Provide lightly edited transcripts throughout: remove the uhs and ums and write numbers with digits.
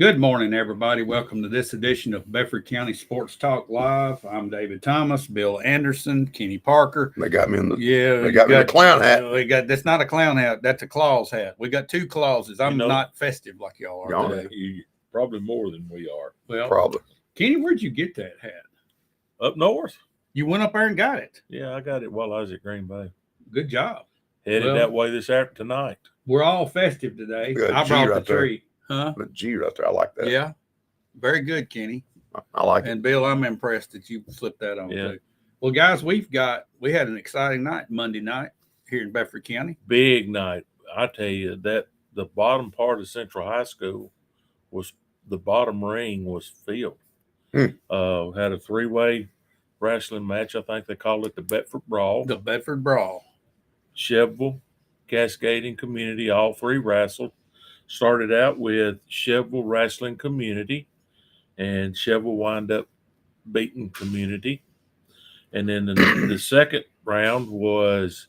Good morning, everybody. Welcome to this edition of Bedford County Sports Talk Live. I'm David Thomas, Bill Anderson, Kenny Parker. They got me in the They got me in the clown hat. We got that's not a clown hat. That's a Claus hat. We got two Clauses. I'm not festive like y'all are today. You probably more than we are. Well, Probably. Kenny, where'd you get that hat? Up north. You went up there and got it. Yeah, I got it while I was at Green Bay. Good job. Headed that way tonight. We're all festive today. I G brought right the tree. Huh? The G right there. I like that. Yeah. Very good, Kenny. I like it. And Bill, I'm impressed that you slipped that on Yeah. too. Well, guys, we had an exciting night Monday night here in Bedford County. Big night. I tell you that the bottom part of Central High School was the bottom ring was filled. Had a three-way wrestling match. I think they called it the Bedford Brawl. The Bedford Brawl. Cheville, Cascade, and Community, all three wrestled. Started out with Cheville Wrestling Community, and Cheville wound up beating Community. And then the second round was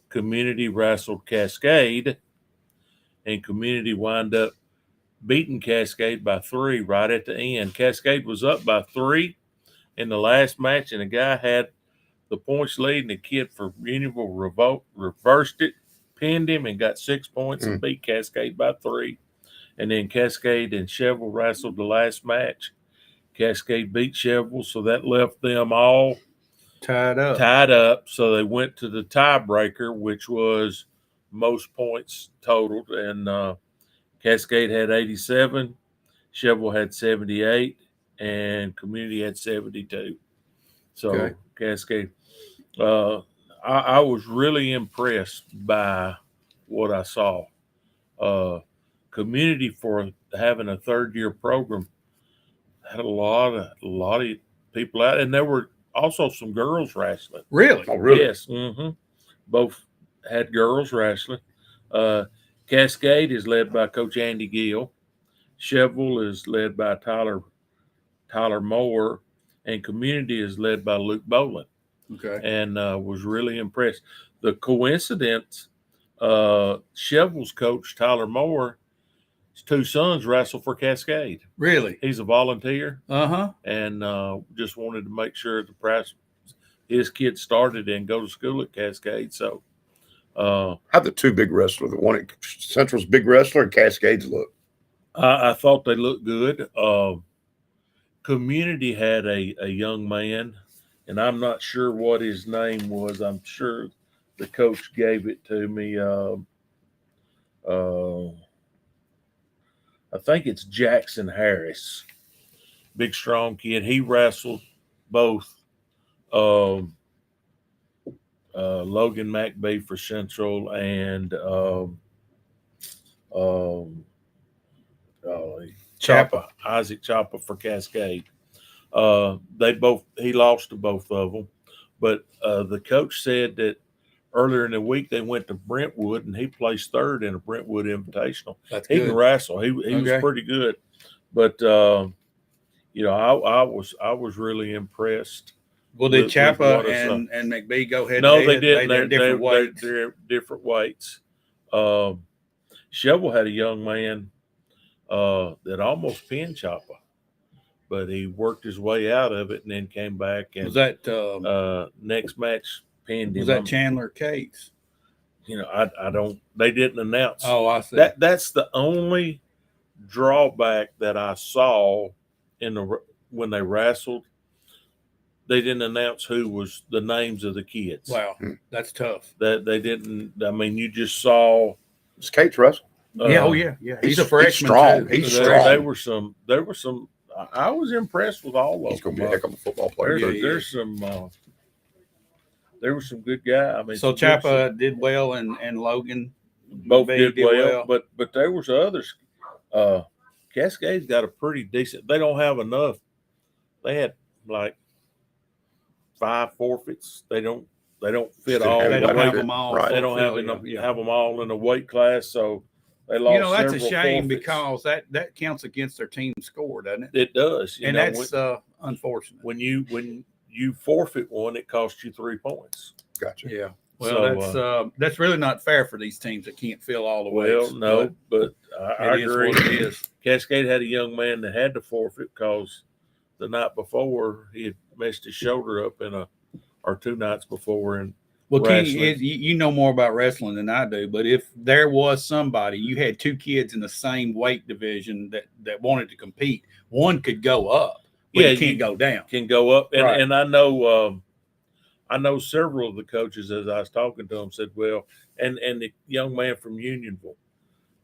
Community wrestled Cascade, and Community wound up beating Cascade by 3 right at the end. Cascade was up by 3 in the last match, and the guy had the points lead, and the kid for Unionville reversed it, pinned him, and got 6 points and beat Cascade by 3. And then Cascade and Cheville wrestled the last match. Cascade beat Cheville, so that left them all tied up. So they went to the tiebreaker, which was most points totaled. And Cascade had 87, Cheville had 78, and Community had 72. So Cascade. I was really impressed by what I saw. Community, for having a third-year program, had a lot of people out, and there were also some girls wrestling. Really? Oh, really? Yes. Both had girls wrestling. Cascade is led by Coach Andy Gill. Cheville is led by Tyler Moore, and Community is led by Luke Boland. Okay. And was really impressed. The coincidence, Cheville's coach, Tyler Moore, his 2 sons wrestle for Cascade. Really? He's a volunteer. And just wanted to make sure the price his kids started and go to school at Cascade. So how the 2 big wrestlers, the one at Central's big wrestler and Cascade's look? I thought they looked good. Community had a young man, and I'm not sure what his name was. I'm sure the coach gave it to me. I think it's Jackson Harris, big strong kid. He wrestled both Logan McBee for Central and Isaac Choppa for Cascade. He lost to both of them, but the coach said that earlier in the week they went to Brentwood and he placed 3rd in a Brentwood Invitational. He can wrestle. He was pretty good, but I was really impressed. Well, did Choppa and McBee go ahead? No, they didn't. They're different weights. They're different weights. Cheville had a young man that almost pinned Choppa, but he worked his way out of it and then came back. And was that next match pinned him? Was that Chandler Cates? I don't. They didn't announce. Oh, I see. That's the only drawback that I saw when they wrestled. They didn't announce who was the names of the kids. Wow, that's tough. That they didn't. I mean, you just saw. It's Cates wrestle. Yeah. He's a freshman. He's strong. Too. He's strong. There were some. I was impressed with all of them. He's going to be a heck of a football player. There's some. There were some good guys. I mean, so Choppa did well, and Logan both did well. But there was others. Cascade's got a pretty decent. They don't have enough. They had like 5 forfeits. They don't fit all. They don't have them all. Right. They don't have them all in a weight class. So they lost. That's a shame forfeits. Because that counts against their team score, doesn't it? It does, and that's unfortunate. When you forfeit one, it costs you 3 points. Gotcha. Yeah. Well, that's really not fair for these teams that can't fill all the weights. Well, no, but I it is agree. what it is. Cascade had a young man that had to forfeit because the night before he had messed his shoulder up or 2 nights before. And Well, Kenny, wrestling. you know more about wrestling than I do, but if there was somebody, you had 2 kids in the same weight division that wanted to compete, one could go up, but it can't go down. Can go up, and Right. and I know several of the coaches as I was talking to them said, well, and the young man from Unionville,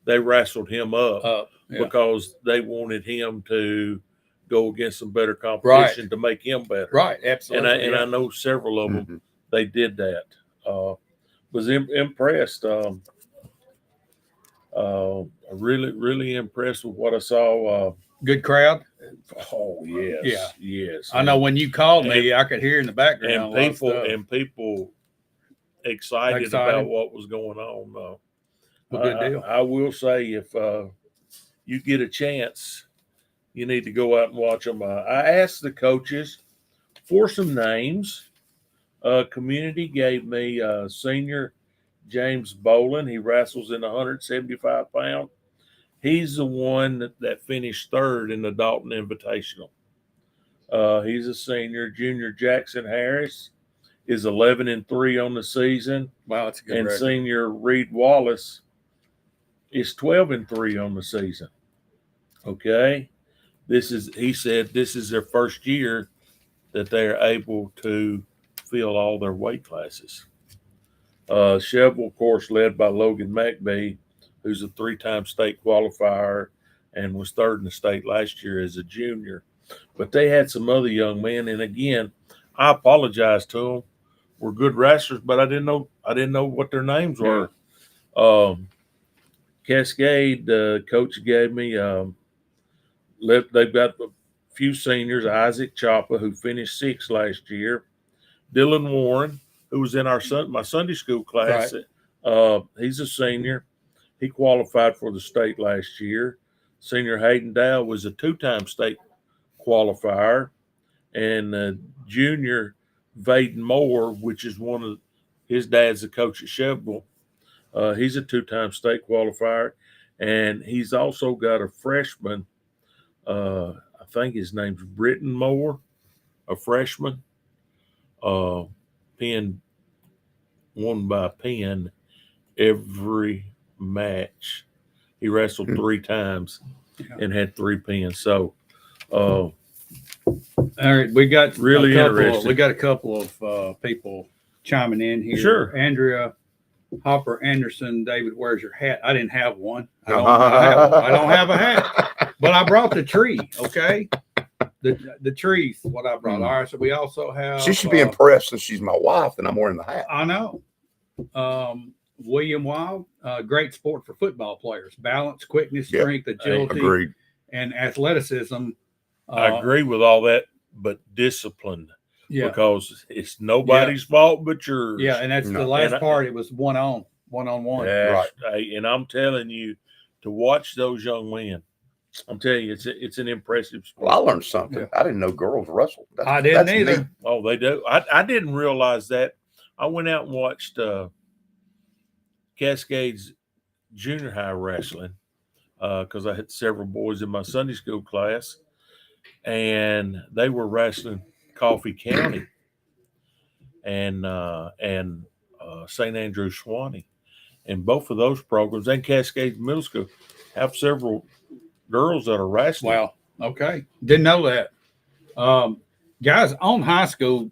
they wrestled him up because they wanted him to go against some better competition to make him better. Right, absolutely. And I know several of them they did that. Was impressed. Really impressed with what I saw. Good crowd. Oh yes, yes. I know when you called me, I could hear in the background and people excited about what was going on. Good deal. I will say, if you get a chance, you need to go out and watch them. I asked the coaches for some names. Community gave me senior James Bolin. He wrestles in 175 pound. He's the one that finished 3rd in the Dalton Invitational. He's a senior. Junior Jackson Harris is 11-3 on the season. Wow, that's a good And record. senior Reed Wallace is 12-3 on the season. Okay, he said this is their first year that they are able to fill all their weight classes. Cheville, of course, led by Logan McBee, who's a 3-time state qualifier and was 3rd in the state last year as a junior. But they had some other young men, and again, I apologize to them. We're good wrestlers, but I didn't know what their names were. Cascade, coach gave me. They've got a few seniors: Isaac Choppa, who finished 6th last year; Dylan Warren, who was in my Sunday school class. Right. He's a senior. He qualified for the state last year. Senior Hayden Dow was a 2-time state qualifier, and junior Vaden Moore, which is one of his dad's the coach at Cheville. He's a 2-time state qualifier, and he's also got a freshman. I think his name's Britton Moore, a freshman. Won by pin every match. He wrestled 3 times and had 3 pins. So, all right, we got really interesting. We got a couple of people chiming in here. Sure, Andrea Hopper Anderson. David, where's your hat? I didn't have one. I don't have a hat, but I brought the tree. Okay, the tree's what I brought. All right, so we also have. She should be impressed since she's my wife and I'm wearing the hat. I know. William Wild, great sport for football players. Balance, quickness, strength, agility, agreed, and athleticism. I agree with all that, but discipline. Yeah, because it's nobody's fault but yours. Yeah, and that's the last part. It was one-on-one. Right. And I'm telling you, to watch those young men, I'm telling you, it's an impressive sport. Well, I learned something. I didn't know girls wrestled. I didn't either. Neat. Oh, they do. I didn't realize that. I went out and watched Cascade's junior high wrestling because I had several boys in my Sunday school class, and they were wrestling Coffee County and St. Andrew Swanee, and both of those programs and Cascade Middle School have several girls that are wrestling. Wow. Okay. Didn't know that. Guys, on high school,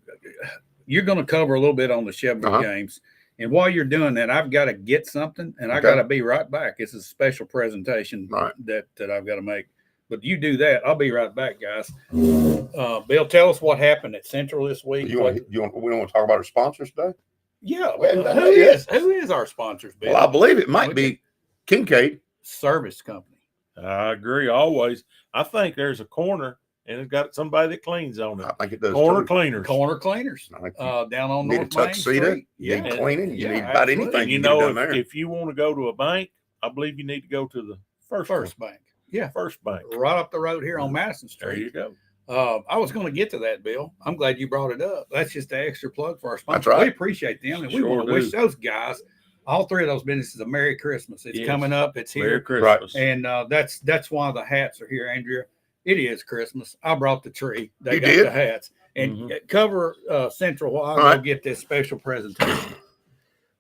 you're going to cover a little bit on the Chevrolet games. And while you're doing that, I've got to get something, and I got to be right back. It's a special presentation that I've got to make. But you do that. I'll be right back, guys. Bill, tell us what happened at Central this week. We don't want to talk about our sponsors today? Yeah. Who is our sponsors, Bill? Well, I believe it might be Kincaid Service Company. I agree always. I think there's a corner, and it's got somebody that cleans on it. I think it does. Corner cleaners. Corner cleaners. Down on need North a Main tuxedo. Street. You need cleaning. You need about absolutely. anything. You know, if you want to go to a bank, I believe you need to go to the First Bank. Yeah. First Bank. Right up the road here on Madison Street. There you go. I was going to get to that, Bill. I'm glad you brought it up. That's just the extra plug for our sponsor. That's right. We appreciate them, and we Sure want to wish those guys, all three of those businesses, a Merry Christmas. It's coming up. It's here. Merry Christmas. And that's why the hats are here, Andrea. It is Christmas. I brought the tree. They You got did? the hats. And cover Central while I go get this special presentation.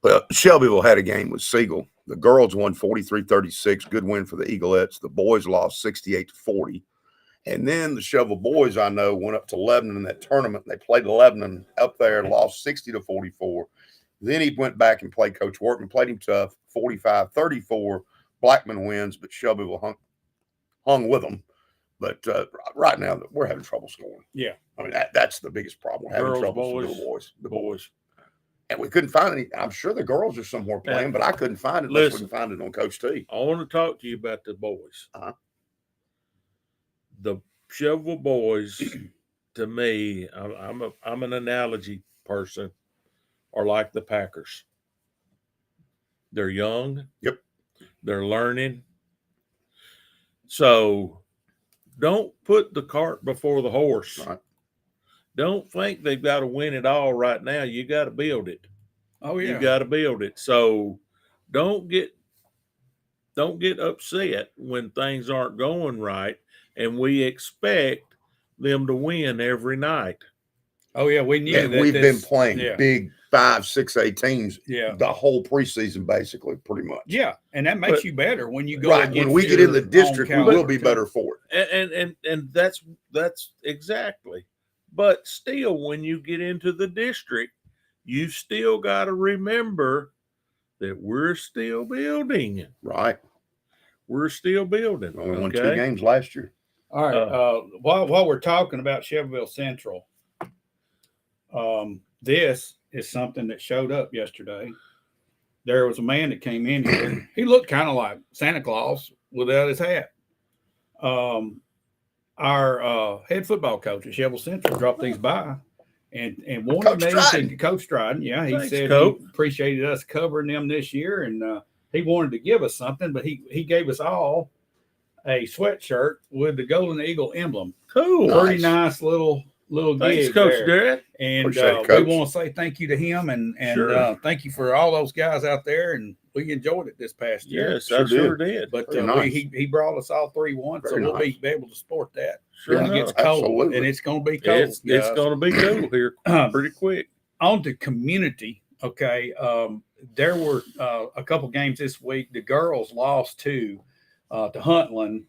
Well, Shelbyville had a game with Siegel. The girls won 43-36. Good win for the Eaglettes. The boys lost 68-40. And then the Shelbyville boys, I know, went up to Lebanon in that tournament. They played Lebanon up there and lost 60-44. Then he went back and played Coach Workman, played him tough, 45-34. Blackman wins, but Shelbyville hung with them. But right now, we're having trouble scoring. Yeah. I mean, that's the biggest problem. We're having trouble with the boys. And we couldn't find any. I'm sure the girls are somewhere playing, but I couldn't find it unless we can find it on Coach T. I want to talk to you about the boys. The Shelbyville boys, to me, I'm an analogy person, are like the Packers. They're young. Yep. They're learning. So don't put the cart before the horse. Right. Don't think they've got to win it all right now. You got to build it. Oh, yeah. You got to build it. So don't get upset when things aren't going right, and we expect them to win every night. Oh, yeah, we knew that. We've been playing big 5, 6A teams the whole preseason, basically, pretty much. Yeah, and that makes you better when you go. Right, when we get in the district, we will be better for it. And that's exactly. But still, when you get into the district, you still got to remember that we're still building. Right. We're still building. We won 2 games last year. All right. While we're talking about Shelbyville Central, this is something that showed up yesterday. There was a man that came in here. He looked kind of like Santa Claus without his hat. Our head football coach at Shelbyville Central dropped these by and wanted me to Coach Stryden. Yeah, he said he appreciated us covering them this year, and he wanted to give us something, but he gave us all a sweatshirt with the Golden Eagle emblem. Cool. Pretty nice little Thanks, gig Coach there. Derek. And we want to say thank you to him and thank you for all those guys out there. And we enjoyed it this past year. Yes, I sure did. But he brought us all 3 once, so we'll be able to support that. Sure, it gets cold, and it's going to be cold. It's going to be cold here pretty quick. On to community. Okay, there were a couple games this week. The girls lost to Huntland,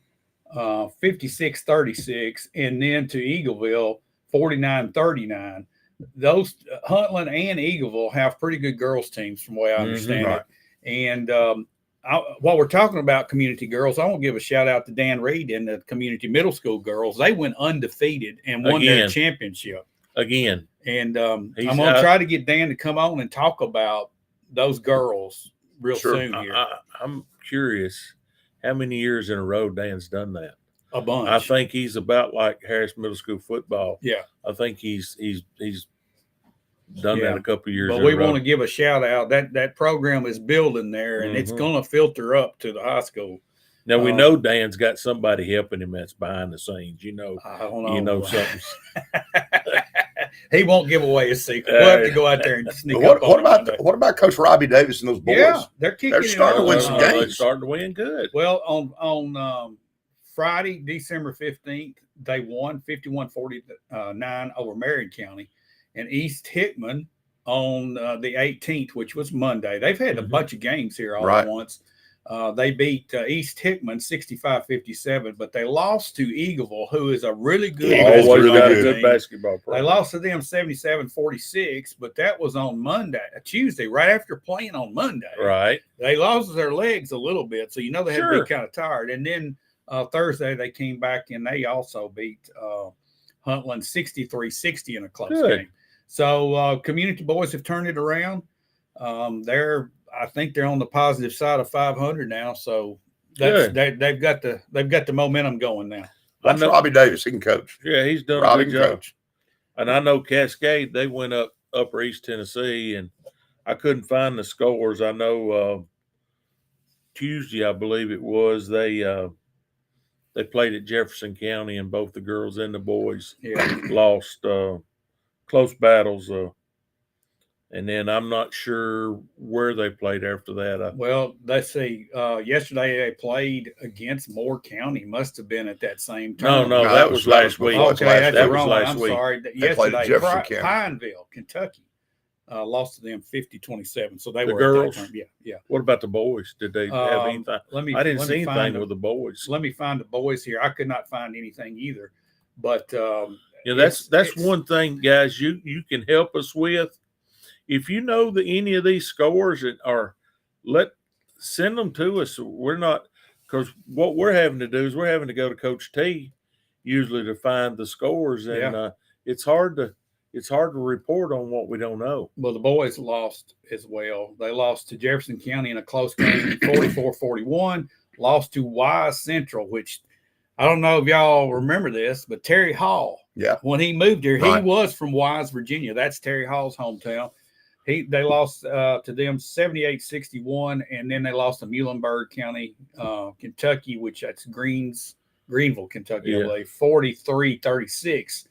56-36, and then to Eagleville, 49-39. Those Huntland and Eagleville have pretty good girls teams, from the way I understand it. And while we're talking about community girls, I want to give a shout out to Dan Reed and the community middle school girls. They went undefeated and won their championship again. And I'm going to try to get Dan to come on and talk about those girls real soon here. I'm curious how many years in a row Dan's done that. A bunch. I think he's about like Harris Middle School football. Yeah, I think he's done that a couple of years. But we want to give a shout out that program is building there, and it's going to filter up to the high school. Now we know Dan's got somebody helping him that's behind the scenes. You know something. He won't give away his secret. We'll have to go out there and sneak up. What about Coach Robbie Davis and those boys? Yeah, they're kicking. They're starting to win some games. They're starting to win good. Well, on Friday, December 15th, they won 51-49 over Marion County, and East Hickman on the 18th, which was Monday. They've had a bunch of games here all at once. They beat East Hickman 65-57, but they lost to Eagleville, who is a really good good basketball program. They lost to them 77-46, but that was on Tuesday, right after playing on Monday. Right. They lost their legs a little bit, so they had to be kind of tired. And then Thursday they came back and they also beat Huntland 63-60 in a close game. So community boys have turned it around. I think they're on the positive side of 500 now, so they've got the momentum going now. That's Robbie Davis. He can coach. Yeah, he's done a good job. And I know Cascade, they went up Upper East Tennessee, and I couldn't find the scores. I know Tuesday, I believe it was, they they played at Jefferson County, and both the girls and the boys Yeah. lost close battles. And then I'm not sure where they played after that. Well, let's see. Yesterday they played against Moore County. Must have been at that same time. No, that was last week. Okay, that's that the was wrong one. last I'm week. sorry. They played at Yesterday, Jefferson County. Pineville, Kentucky, lost to them 50-27. So they The were girls? at that time. Yeah. What about the boys? Did they have anything? I didn't see anything with the boys. Let me find the boys here. I could not find anything either. But that's one thing, guys. You can help us with. If you know any of these scores, send them to us. We're not, because what we're having to do is we're having to go to Coach T usually to find the scores, and it's hard to report on what we don't know. Well, the boys lost as well. They lost to Jefferson County in a close game, 44-41. Lost to Wise Central, which I don't know if y'all remember this, but Terry Hall. Yeah. When he moved here, Right. he was from Wise, Virginia. That's Terry Hall's hometown. They lost to them 78-61, and then they lost to Muhlenberg County, Kentucky, which that's Greenville, Kentucky, I believe, 43-36.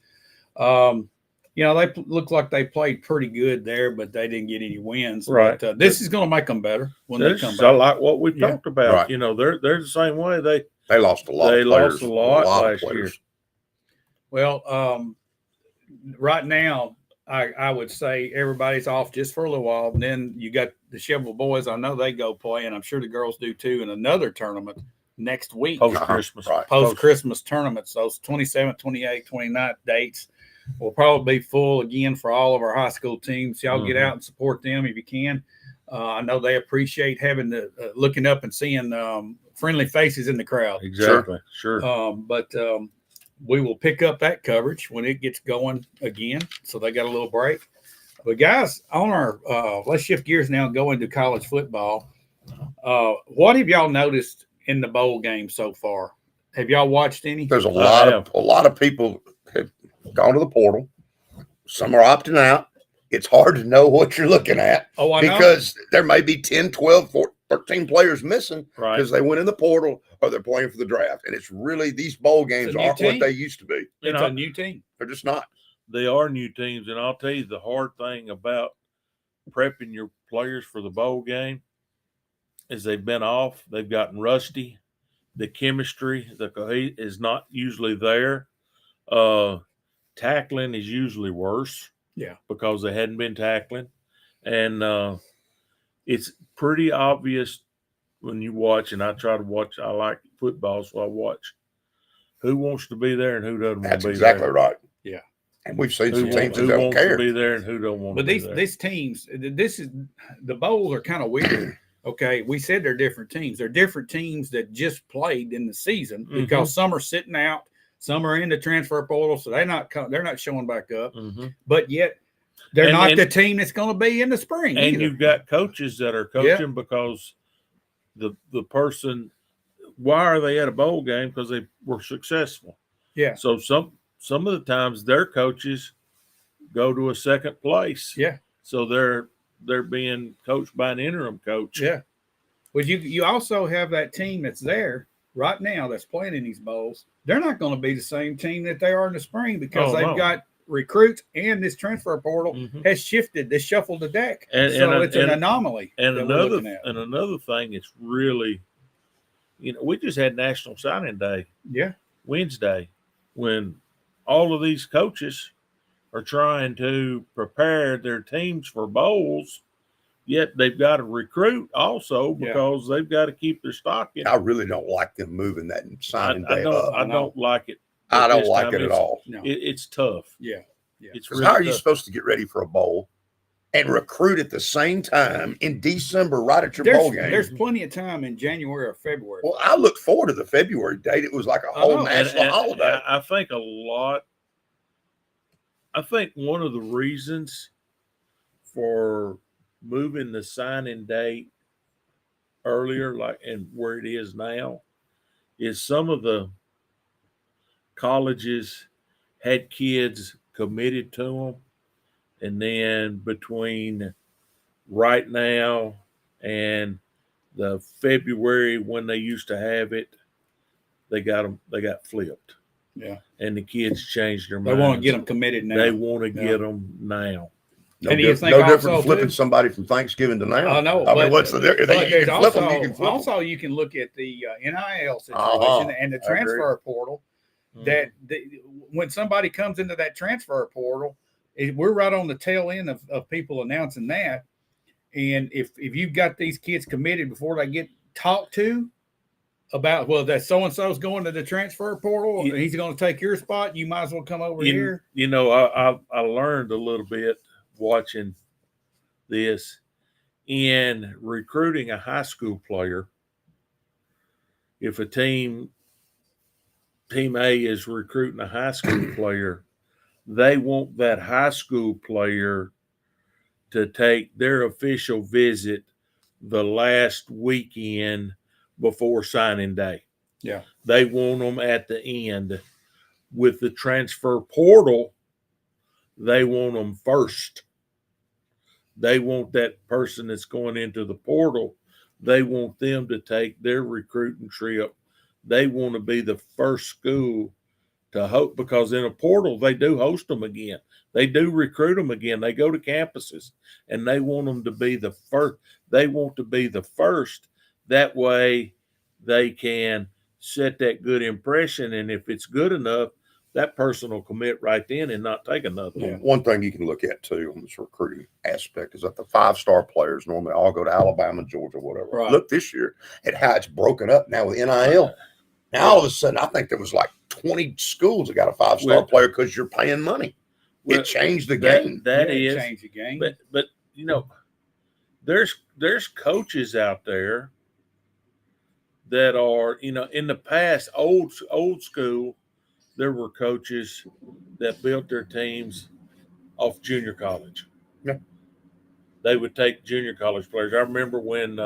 They look like they played pretty good there, but they didn't get any wins. Right. But this is going to make them better when they come back. I like what we talked about. Right. They're the same way. They lost a lot. They of players, lost a lot of last year. Well, right now, I would say everybody's off just for a little while. And then you got the Chevrolet boys. I know they go play, and I'm sure the girls do too, in another tournament next week. Post-Christmas. Right. Post-Christmas tournaments. Those 27th, 28th, 29th dates will probably be full again for all of our high school teams. Y'all get out and support them if you can. I know they appreciate having looking up and seeing friendly faces in the crowd. Exactly. Sure. But we will pick up that coverage when it gets going again. So they got a little break. But guys, on our let's shift gears now and go into college football. What have y'all noticed in the bowl game so far? Have y'all watched any? There's a lot of people have gone to the portal. Some are opting out. It's hard to know what you're looking at because there may be 10, 12, 14, 13 players missing because they went in the portal or they're playing for the draft. And it's really, these bowl games aren't what they used to be. It's a new team. They're just not. They are new teams. And I'll tell you the hard thing about prepping your players for the bowl game is they've been off. They've gotten rusty. The chemistry, is not usually there. Tackling is usually worse. Yeah. Because they hadn't been tackling. And it's pretty obvious when you watch, and I try to watch, I like football, so I watch who wants to be there and who doesn't want to be there. That's exactly right. Yeah. And we've seen some teams that who don't wants care. to be there and who don't want to be there. But these teams, the bowls are kind of weird. Okay, we said they're different teams. They're different teams that just played in the season because some are sitting out, some are in the transfer portal, so they're not showing back up. But yet they're not the team that's going to be in the spring. And either. you've got coaches that are coaching because the person, why are they at a bowl game? Because they were successful. Yeah. So some of the times their coaches go to a second place. Yeah. So they're being coached by an interim coach. Yeah. But you also have that team that's there right now that's playing in these bowls. They're not going to be the same team that they are in the spring because they've got recruits and this transfer portal has shifted. They shuffled the deck. So it's an anomaly. And another thing it's really, we just had National Signing Day. Yeah. Wednesday, when all of these coaches are trying to prepare their teams for bowls, yet they've got to recruit also because they've got to keep their stock in. I really don't like them moving that signing day up. I don't like it. I don't like it at all. No. It's tough. Yeah. It's really how are you supposed to get ready for a bowl and recruit at the same time in December right at your bowl game? There's plenty of time in January or February. Well, I look forward to the February date. It was like a whole national holiday. I think one of the reasons for moving the signing date earlier, and where it is now, is some of the colleges had kids committed to them, and then between right now and the February when they used to have it, They got flipped. Yeah. And the kids changed their They minds. want to get them committed now. They want to get them now. No, And do you think no different also, than flipping too? somebody from Thanksgiving to now. I know. I mean, what's the difference? But You there's can flip them, you can flip them. also you can look at the NIL situation Uh-huh. and the I agree. transfer portal. That when somebody comes into that transfer portal, we're right on the tail end of people announcing that. And if you've got these kids committed before they get talked to about, well, that so and so's going to the transfer portal, and he's going to take your spot, you might as well come over here. You know, I learned a little bit watching this in recruiting a high school player. If a team A is recruiting a high school player, they want that high school player to take their official visit the last weekend before signing day. Yeah. They want them at the end. With the transfer portal, they want them first. They want that person that's going into the portal, they want them to take their recruiting trip. They want to be the first school to host, because in a portal, they do host them again. They do recruit them again. They go to campuses, and they want them to be the first. They want to be the first. That way they can set that good impression. And if it's good enough, that person will commit right then and not take another one. One thing you can look at too on this recruiting aspect is that the 5-star players normally all go to Alabama, Georgia, whatever. Right. Look this year at how it's broken up now with NIL. Now all of a sudden, I think there was like 20 schools that got a 5-star player because you're paying money. It changed the game. That It is changed the game. But you know, there's coaches out there that are, you know, in the past, old school, there were coaches that built their teams off junior college. Yeah. They would take junior college players. I remember when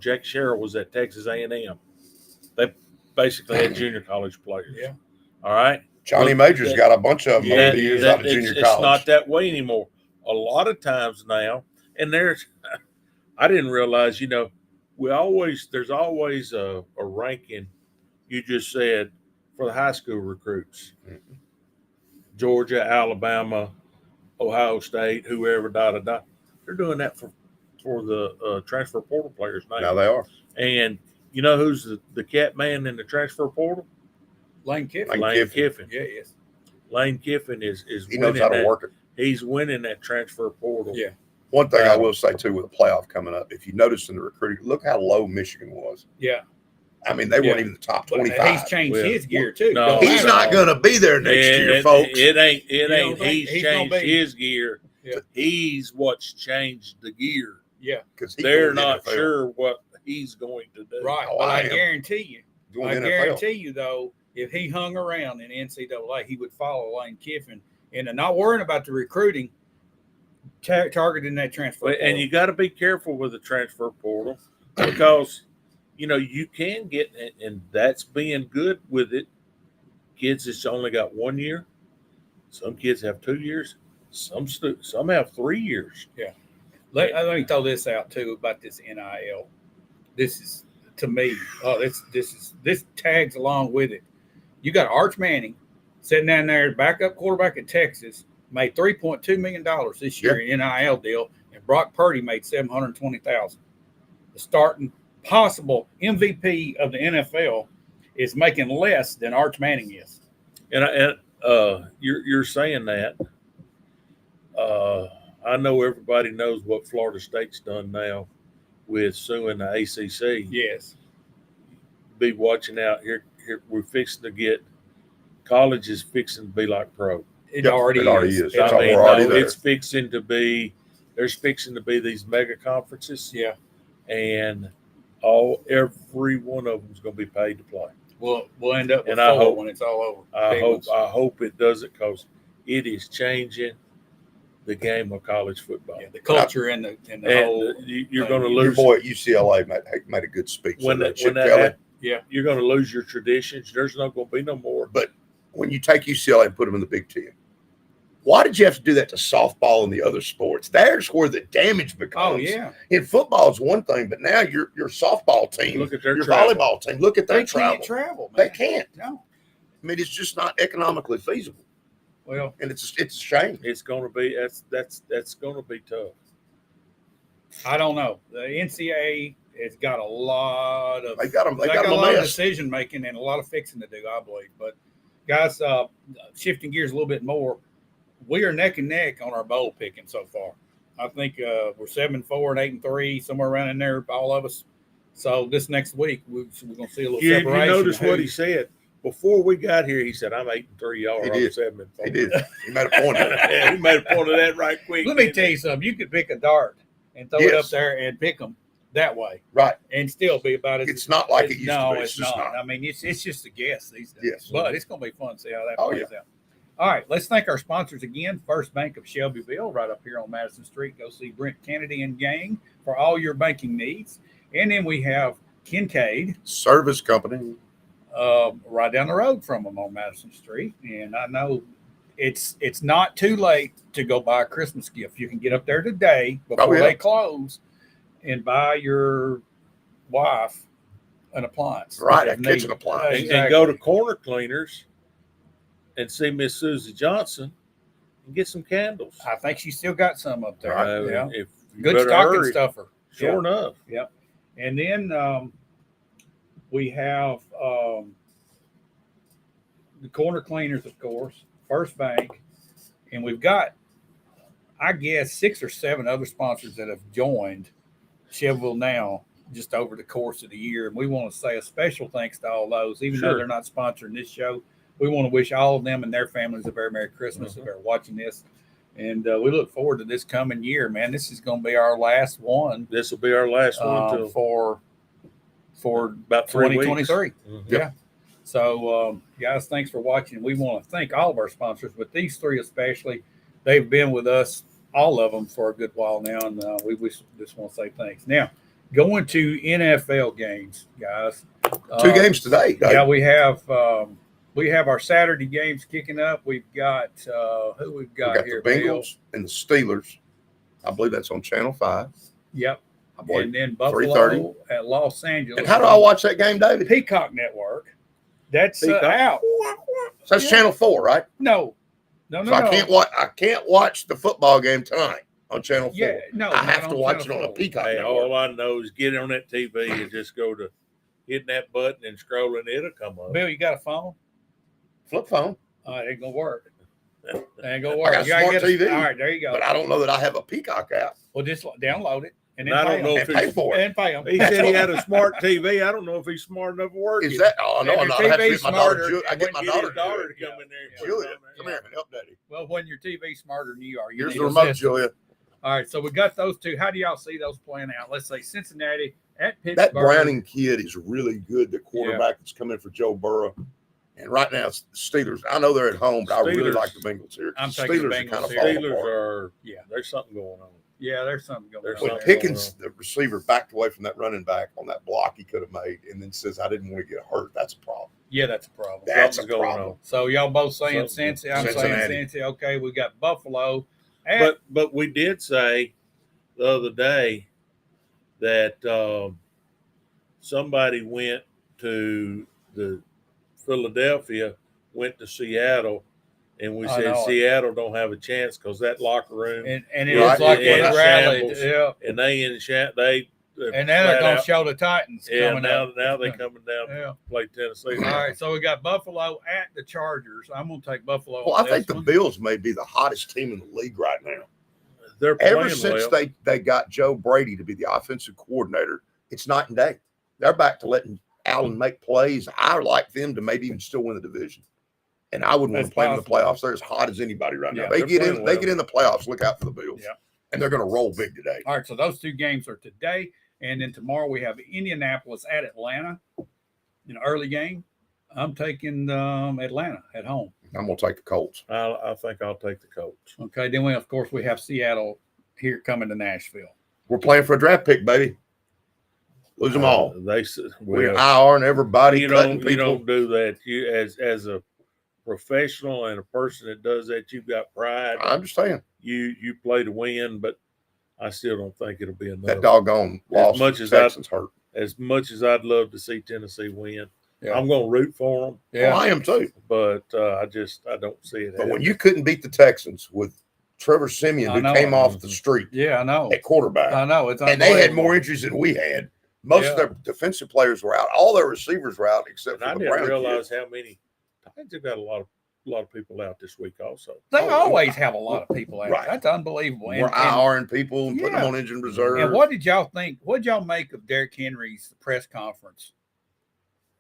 Jack Sherrill was at Texas A&M. They basically had junior college players. Yeah. All right. Johnny Major's got a bunch of them over the years out of junior college. It's not that way anymore. A lot of times now, and I didn't realize, you know, there's always a ranking. You just said for the high school recruits, Georgia, Alabama, Ohio State, whoever, They're doing that for the transfer portal players now. Now they are. And you know who's the cat man in the transfer portal? Lane Kiffin. Lane Kiffin. Yeah, yes. Lane Kiffin is he knows how to work it. He's winning that transfer portal. Yeah. One thing I will say too, with the playoff coming up, if you notice in the recruiting, look how low Michigan was. Yeah. I mean, they weren't even the top 25. He's changed his gear too. No, he's not going to be there next year, folks. It ain't. He's changed his gear. Yeah. He's what's changed the gear. Yeah. Because they're not sure what he's going to do. Right. Oh, But I I am. guarantee you, though, if he hung around in NCAA, he would follow Lane Kiffin and not worrying about the recruiting, targeting that transfer portal. And you got to be careful with the transfer portal because, you know, you can get, and that's being good with it. Kids that's only got 1 year. Some kids have 2 years. Some have 3 years. Yeah. Let me throw this out too about this NIL. This is, to me, this tags along with it. You got Arch Manning sitting down there, backup quarterback at Texas, made $3.2 million this year in NIL deal, and Brock Purdy made $720,000. The starting possible MVP of the NFL is making less than Arch Manning is. And you're saying that. I know everybody knows what Florida State's done now with suing the ACC. Yes. Be watching out here. We're fixing to get college is fixing to be like pro. It already is. It's fixing to be. There's fixing to be these mega conferences. Yeah. And every one of them is going to be paid to play. We'll end up with I hope when it's all over. I hope it does it because it is changing the game of college football. Yeah, the culture and the whole. You're going to lose. Your boy at UCLA made a good speech. You're going to lose your traditions. There's not going to be no more. But when you take UCLA and put them in the Big Ten, Why did you have to do that to softball and the other sports? There's where the damage becomes. Oh yeah. In football is one thing, but now your softball team, Look at their your travel. volleyball team, look at their They can't travel. travel, man. They can't. No. I mean, it's just not economically feasible, Well, and it's a shame. It's going to be that's going to be tough. I don't know. The NCAA has got a lot of They got them. They got got them a a lot of mess. decision making and a lot of fixing to do, I believe. But guys, shifting gears a little bit more, we are neck and neck on our bowl picking so far. I think we're 7-4 and 8-3, somewhere around in there, all of us. So this next week we're going to see a little You separation. notice what he said before we got here. He said, "I'm 8-3, y'all He are did. 7-4." He did. He made a point of it. Yeah, he made a point of that right quick. Let me tell you something. You could pick a dart and throw it up Yes. there and pick them that way, Right. and still be about it. It's not like it used no, to be. it's just not. I mean, it's just a guess these days. Yes. But it's going to be fun to see how that Oh, plays out. All right, let's thank our sponsors again. First Bank of Shelbyville, right up here on Madison Street. Go see Brent Kennedy and gang for all your banking needs. And then we have Kincaid, Service company. right down the road from them on Madison Street. And I know it's not too late to go buy a Christmas gift. You can get up there today before yeah. they close and buy your wife an appliance. Right, a If kitchen need. appliance. and go to Corner Cleaners and see Miss Susie Johnson and get some candles. I think she still got some up there. Yeah. If you Good better stocking hurry. stuffer. Sure enough. And then we have the Corner Cleaners, of course, First Bank, and we've got, I guess, 6 or 7 other sponsors that have joined Shelbyville Now just over the course of the year. And we want to say a special thanks to all those, even though Sure. they're not sponsoring this show. We want to wish all of them and their families a very Merry Christmas if they're watching this. And we look forward to this coming year, man. This is going to be our last one This will be our last one till for about 3 weeks. 2023. Mhm. Yeah. So, guys, thanks for watching. We want to thank all of our sponsors, but these 3 especially, they've been with us, all of them, for a good while now, and we just want to say thanks. Now, going to NFL games, guys. 2 games today. Yeah, we have our Saturday games kicking up. We've got who we've We got, got here, the Bill? Bengals and the Steelers. I believe that's on Channel 5. Yep. I believe. And then Buffalo 3:30. at Los Angeles. And how do I watch that game, David? Peacock Network. That's Peacock. out. So that's Channel 4, right? No. So I can't watch the football game tonight on Channel 4. Yeah, no. I have not to on watch it Channel on a 4. Peacock Hey, network. all I know is get on that TV and just go to hitting that button and scrolling. It'll come up. Bill, you got a phone? Flip phone. It ain't gonna work. It ain't gonna I work. got a You gotta smart get TV. All right, there you go. But I don't know that I have a Peacock app. Well, just download it and then And I pay don't know them. if And pay he's, for it. And pay them. he said he had a smart TV. I don't know if he's smart enough to work Is it. that? Oh, no, If I'm your not. I have to TV's get my daughter. smarter, I get my Get daughter. his daughter to Yeah. come in there. And Julia, put it on come there. here and help Daddy. Well, when your TV's smarter than you are, you Here's need the a remote, system. Julia. All right, so we got those 2. How do y'all see those playing out? Let's say Cincinnati at Pittsburgh. That Browning kid is really good. The quarterback that's coming for Joe Burrow. And right now, it's the Steelers. I know they're at home, but I really Steelers. like the Bengals here. I'm taking the Steelers are Bengals kind of here. falling Steelers apart. are, Yeah. there's something going on. Yeah, there's something going There's on. When there. Pickens, the receiver, backed away from that running back on that block he could have made, and then says, "I didn't want to get hurt." That's a problem. Yeah, that's a problem. That's a Something's going problem. on. So y'all both saying Something- Cincy. I'm Cincinnati. saying Cincy. Okay, we got Buffalo. At, But we did say the other day that somebody went to the Philadelphia, went to Seattle, and we I said know it. Seattle don't have a chance because that locker room and it Right. looks like In it rallied. shambles. Yeah. and they And now they're flat going to out- show the Titans yeah coming now up. they coming down to Yeah. play Tennessee. All right, so we got Buffalo at the Chargers. I'm going to take Buffalo. Well, on I think this the one. Bills may be the hottest team in the league right now. They're playing Ever since well. they got Joe Brady to be the offensive coordinator, it's night and day. They're back to letting Allen make plays. I like them to maybe even still win the division. And I wouldn't want That's to play them in the possible. playoffs. They're as hot as anybody right now. Yeah, They they're get in, playing they well. get in the playoffs. Look out for the Bills. Yeah. And they're going to roll big today. All right, so those 2 games are today. And then tomorrow we have Indianapolis at Atlanta in an early game. I'm taking Atlanta at home. I'm going to take the Colts. I think I'll take the Colts. Okay, then of course, we have Seattle here coming to Nashville. We're playing for a draft pick, baby. Lose them all. They s- We're well, IR and everybody you cutting don't people. you don't do that. You as a professional and a person that does that, you've got pride. I understand. You play to win, but I still don't think it'll be enough. That doggone loss much to as the Texans hurt. As much as I'd love to see Tennessee win, Yeah. I'm going to root for them. Yeah, I am too. But I don't see it. But when you couldn't beat the Texans with Trevor Siemian, who came off the street, I know, at quarterback, I know, it's and they had more injuries than we had. Most of their defensive players were out. All their receivers were out except for the Brown. I didn't realize how many. Titans have got a lot of people out this week also. They always have a lot of people out. Right. That's unbelievable. We're IRing people and putting them on injured reserve. And what did y'all think? What did y'all make of Derrick Henry's press conference?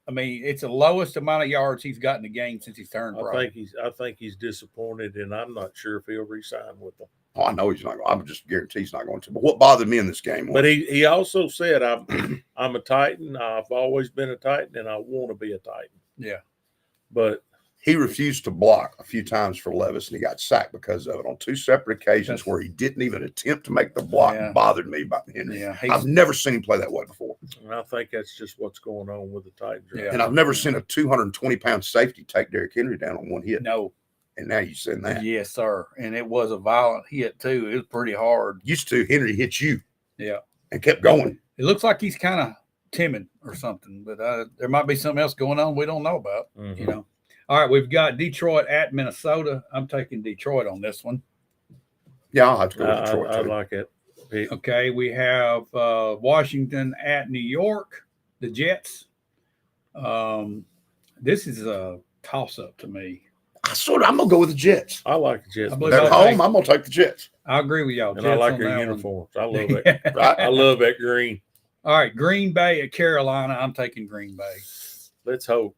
I mean, it's the lowest amount of yards he's got in the game since he's turned pro. I think he's disappointed, and I'm not sure if he'll re-sign with them. Oh, I know he's not going. I'm just guarantee he's not going to. But what bothered me in this game was, but he also said, I'm a Titan. I've always been a Titan, and I want to be a Titan. Yeah. But he refused to block a few times for Levis, and he got sacked because of it on two separate occasions where he didn't even attempt to make the block. Bothered me about Henry. Yeah, I've never seen him play that way before. And I think that's just what's going on with the Titans. Right? Yeah. And I've never seen a 220-pound safety take Derrick Henry down on one hit. No. And now you've seen that. Yes, sir. And it was a violent hit, too. It was pretty hard. Used to, Henry hit you. Yeah. And kept going. It looks like he's kind of timid or something, but there might be something else going on we don't know about, you know. All right, we've got Detroit at Minnesota. I'm taking Detroit on this one. Yeah, I'll have to go with Detroit, I like it. Okay, we have Washington at New York, the Jets. This is a toss-up to me. I'm going to go with the Jets. I like the Jets. They're home. I'm going to take the Jets. I agree with y'all. And Jets I like their uniforms. I love it. Right? I love that green. All right, Green Bay at Carolina. I'm taking Green Bay. Let's hope.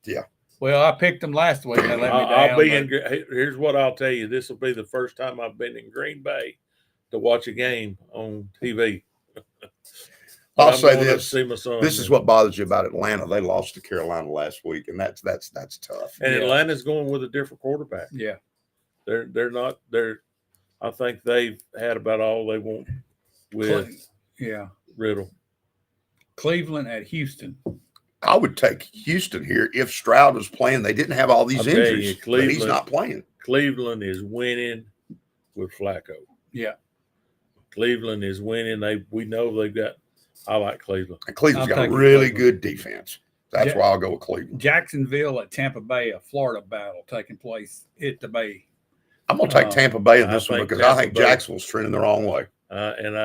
Yeah. Well, I picked them last week. They let me down. Here's what I'll tell you. This will be the first time I've been in Green Bay to watch a game on TV. I'll say this. This is what bothers you about Atlanta. They lost to Carolina last week, and that's tough. And Atlanta's going with a different quarterback. Yeah. They're not. I think they've had about all they want with Riddle. Cleveland at Houston. I would take Houston here if Stroud was playing. They didn't have all these injuries, but he's not playing. Cleveland is winning with Flacco. Yeah. Cleveland is winning. We know they've got. I like Cleveland. And Cleveland's got a really good defense. That's why I'll go with Cleveland. Jacksonville at Tampa Bay, a Florida battle taking place at the Bay. I'm going to take Tampa Bay in this one because I think Jacksonville's trending the wrong way. And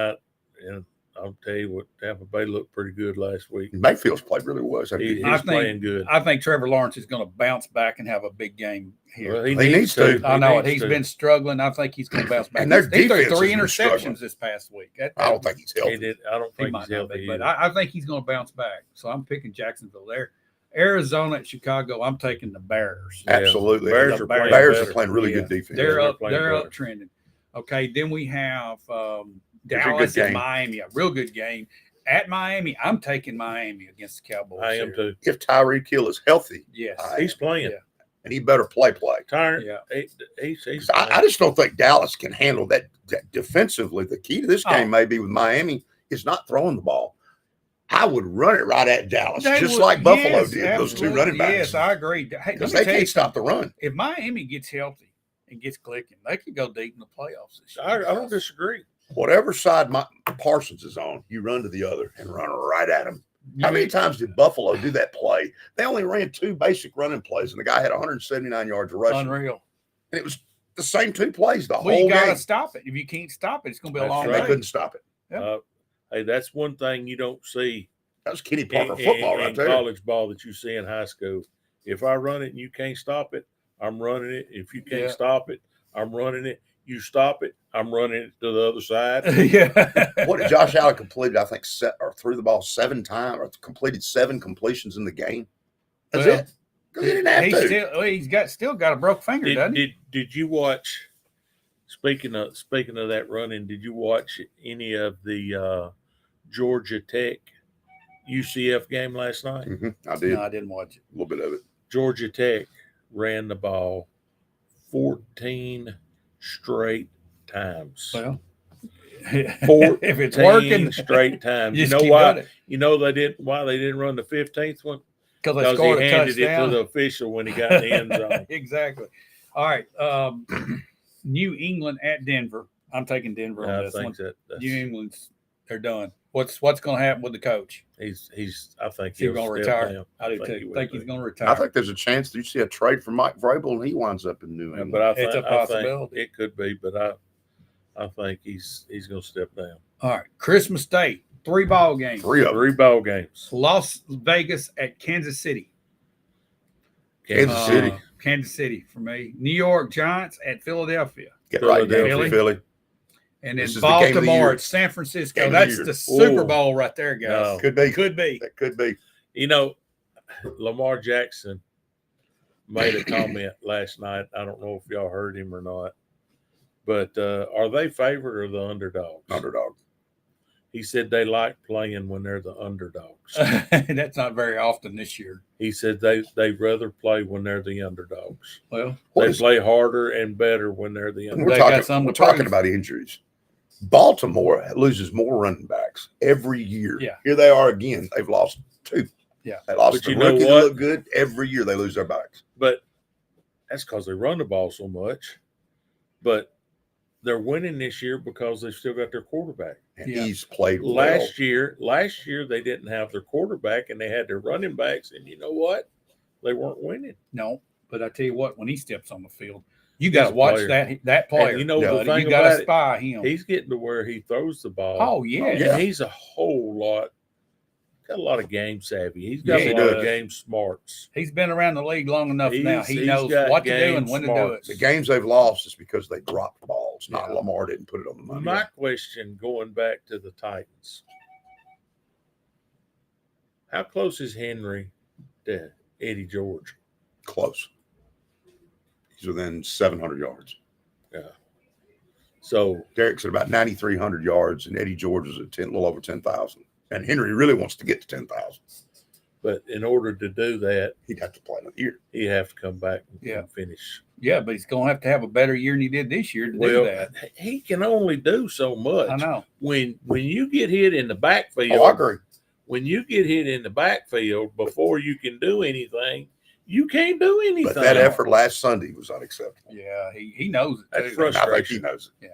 I'll tell you what, Tampa Bay looked pretty good last week. Mayfield's played really well. He's playing good. I think Trevor Lawrence is going to bounce back and have a big game here. Well, he needs to. I know it. He's been struggling. I think he's going to bounce back. And their he threw defense 3 interceptions this past week. I don't think he's healthy. I don't think he's healthy. But I think he's going to bounce back. So I'm picking Jacksonville there. Arizona at Chicago. I'm taking the Bears. Absolutely. Bears are playing really good defense. They're up trending. Okay, then we have Dallas and Miami. A real good game. At Miami, I'm taking Miami against the Cowboys. I am too. If Tyreek Hill is healthy, yes, he's playing, and he better play. I just don't think Dallas can handle that defensively. The key to this game may be with Miami is not throwing the ball. I would run it right at Dallas, like Buffalo did. Absolutely. Those 2 running backs. Yes, I agree. Hey, they can't stop the run. If Miami gets healthy and gets clicking, they could go deep in the playoffs this year. I don't disagree. Whatever side Parsons is on, you run to the other and run right at him. How many times did Buffalo do that play? They only ran 2 basic running plays, and the guy had 179 yards of rushing. Unreal. And it was the same 2 plays the whole game. You got to game. stop it. If you can't stop it, it's going to be a long game. They couldn't stop it. Yep. Hey, that's one thing you don't see. That was Kenny Parker football right there. College ball that you see in high school. If I run it and you can't stop it, I'm running it. If you can't stop it, I'm running it. You stop it, I'm running it to the other side. What did Josh Allen completed? I think threw the ball 7 times, or completed 7 completions in the game. That's it. Because he didn't have to. He's still got a broke finger, doesn't he? Did you watch? Speaking of that running, did you watch any of the Georgia Tech UCF game last night? I did. No, I didn't watch it. A little bit of it. Georgia Tech ran the ball 14 straight times. Well, 14 if it's working straight times. You know why? You know why they didn't run the 15th one? because they Because scored he a handed it to touchdown. the official when he got in the end zone. Exactly. All right. New England at Denver. I'm taking Denver on I this one. think that's New England's they're done. What's going to happen with the coach? he's. I think Is he he'll going to step retire? down. I do think too. he Think will he's be. going to I retire. think there's a chance that you see a trade for Mike Vrabel and he winds up in New England. But I It's think, a possibility. it could be, but I think he's going to step down. All right. Christmas Day. 3 ball games. 3 of them. 3 ball games. Las Vegas at Kansas City. Kansas City. Kansas City for me. New York Giants at Philadelphia. Get right down Philly. for Philly. And then This is the game of the Baltimore year. at San Francisco. Game of the That's year. the Super Ooh. Bowl right there, guys. No. Could be. Could be. That could be. You know, Lamar Jackson made a comment last night. I don't know if y'all heard him or not, but are they favored or the underdogs? Underdog. He said they like playing when they're the underdogs. That's not very often this year. He said they'd rather play when they're the underdogs. Well, They play harder and better when they're the And underdogs. They got something we're to prove. talking about injuries. Baltimore loses more running backs every year. Yeah. Here they are again. They've lost 2. Yeah. They lost But the you know rookie that what? looked good. Every year they lose their backs. But that's because they run the ball so much. But they're winning this year because they've still got their quarterback. And Yeah. he's played well. Last year they didn't have their quarterback and they had their running backs, and you know what? They weren't winning. no, but I tell you what, when he steps on the field, you got He's to a watch player. that player. And you know the buddy. thing you got to about it, spy him. He's getting to where he throws the ball. Oh yeah, And he's a whole lot. Got a lot of game savvy. He's got Yeah, a he lot does. of game smarts. he's been around the league long enough now. He He's knows got what to do game and when to do it. smarts. The games they've lost is because they dropped balls, not Yeah. Lamar didn't put it on the money. My question going back to the Titans. How close is Henry to Eddie George? Close. He's within 700 yards. So Derek's at about 9,300 yards, and Eddie George is at a little over 10,000. And Henry really wants to get to 10,000. but in order to do that, He'd have to play another year. you have to come back Yeah. and finish. Yeah, but he's going to have a better year than he did this year to do Well, that. he can only do so much. I know. When you get hit in the backfield, Oh, I agree. when you get hit in the backfield before you can do anything, you can't do anything. But that effort last Sunday was unacceptable. Yeah, he knows it That's too. frustrating. I think he knows it.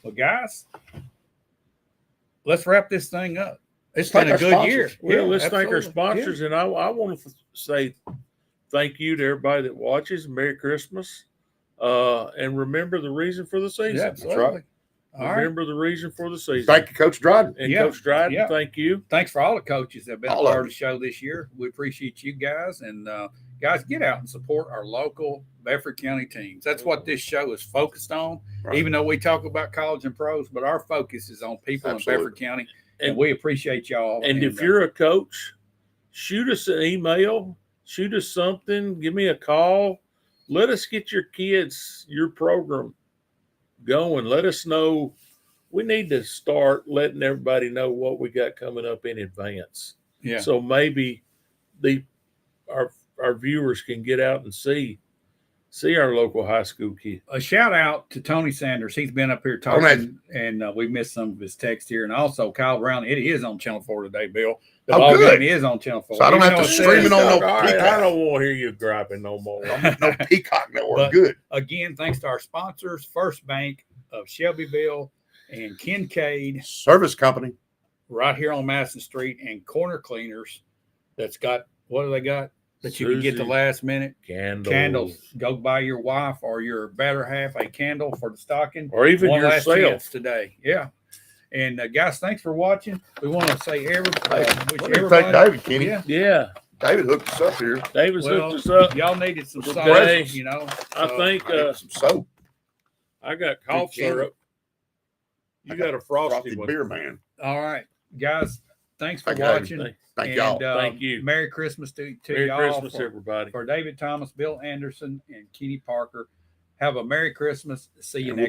Well, guys, let's wrap this thing up. It's Thank been a our good sponsors. year. Well, Yeah, let's thank our absolutely. sponsors, and I want to say thank you to everybody that watches. Merry Christmas, and remember the reason for the season. Yeah, absolutely. All right. Remember the reason for the season. Thank you, Coach Dryden. And Yeah, Coach Dryden, yeah. thank you. Thanks for all the coaches that have been All a of part of them. the show this year. We appreciate you guys. And guys, get out and support our local Bedford County teams. That's what this show is focused on. Right. Even though we talk about college and pros, but our focus is on people Absolutely. in Bedford County. And And- we appreciate y'all. And if you're a coach, shoot us an email, shoot us something, give me a call. Let us get your kids, your program going. Let us know. We need to start letting everybody know what we got coming up in advance. yeah. So maybe our viewers can get out and see our local high school kids. A shout out to Tony Sanders. He's been up here Oh, talking, and we missed some of his text here. And also Kyle Brown. It is on Channel 4 today, Bill. The Oh, ball good. game is on Channel 4. So I don't Even have to though it stream says- it on no All right, Peacock. I don't want to hear you griping no more. No Peacock Network. But- Good. Again, thanks to our sponsors, First Bank of Shelbyville and Kincaid, Service company. right here on Madison Street, and Corner Cleaners. That's got, what do they got? That you can get the Susie. last minute Candles. Go buy your wife or your better half a candle for the stocking. Or even One last yourself. chance today. Yeah. And guys, thanks for watching. We want to say Hey, wish let me thank everybody. David, Kenny. Yeah. Yeah. David hooked us up here. David's Well, hooked us up. Y'all needed some Good salt, day. you know. I So, think I need some soap. I got cough Good candy. syrup. You got a frosty one. beer man. all right, guys. Thanks for Thank you, David. watching. Thank And, y'all. Thank you. Merry Christmas to Merry y'all. Christmas, for, everybody. for David Thomas, Bill Anderson, and Kenny Parker. Have a Merry Christmas. See you And next